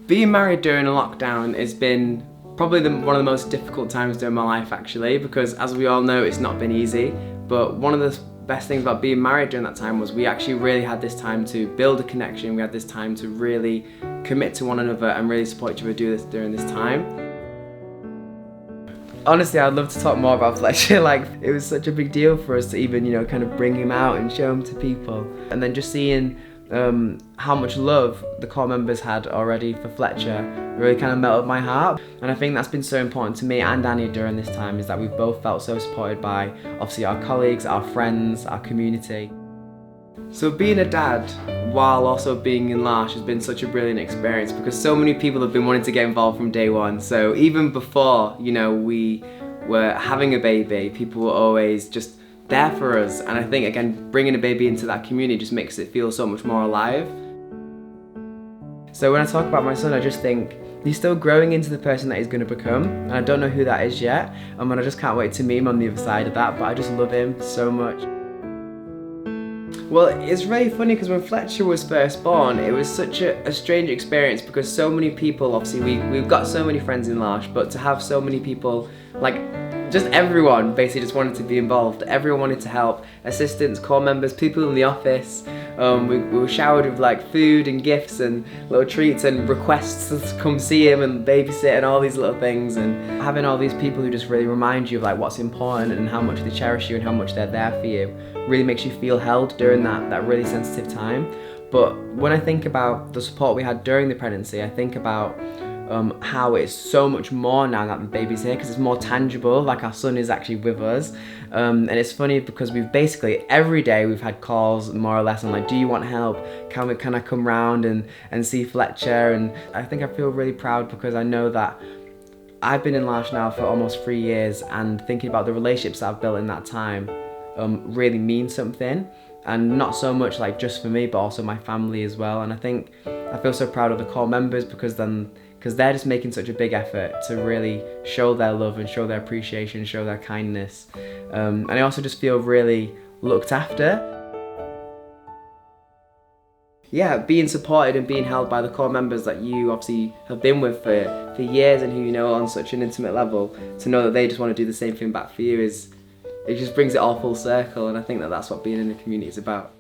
Being married during a lockdown has been probably one of the most difficult times during my life actually, because as we all know, it's not been easy. But one of the best things about being married during that time was we actually really had this time to build a connection. We had this time to really commit to one another and really support each other during this time. Honestly, I'd love to talk more about Fletcher. Like, it was such a big deal for us to even, kind of bring him out and show him to people. And then just seeing how much love the core members had already for Fletcher really kind of melted my heart. And I think that's been so important to me and Annie during this time, is that we've both felt so supported by, obviously, our colleagues, our friends, our community. So being a dad while also being in L'Arche has been such a brilliant experience, because so many people have been wanting to get involved from day one. So even before, we were having a baby, people were always just there for us. And I think, again, bringing a baby into that community just makes it feel so much more alive. So when I talk about my son, I just think he's still growing into the person that he's going to become, and I don't know who that is yet, and I just can't wait to meet him on the other side of that, but I just love him so much. Well, it's really funny because when Fletcher was first born, it was such a strange experience, because so many people, obviously we've got so many friends in L'Arche, but to have so many people, like just everyone basically just wanted to be involved. Everyone wanted to help, assistants, core members, people in the office. We were showered with like food and gifts and little treats and requests to come see him and babysit and all these little things, and having all these people who just really remind you of like what's important and how much they cherish you and how much they're there for you really makes you feel held during that really sensitive time. But when I think about the support we had during the pregnancy, I think about how it's so much more now that the baby's here, because it's more tangible, like our son is actually with us. And it's funny because we've basically every day we've had calls more or less on like, do you want help? Can I come round and see Fletcher? And I think I feel really proud because I know that I've been in L'Arche now for almost 3 years, and thinking about the relationships that I've built in that time really means something. And not so much like just for me, but also my family as well. And I think I feel so proud of the core members because they're just making such a big effort to really show their love and show their appreciation, show their kindness. And I also just feel really looked after. Yeah, being supported and being held by the core members that you obviously have been with for years and who you know on such an intimate level, to know that they just want to do the same thing back for you, it just brings it all full circle, and I think that's what being in a community is about.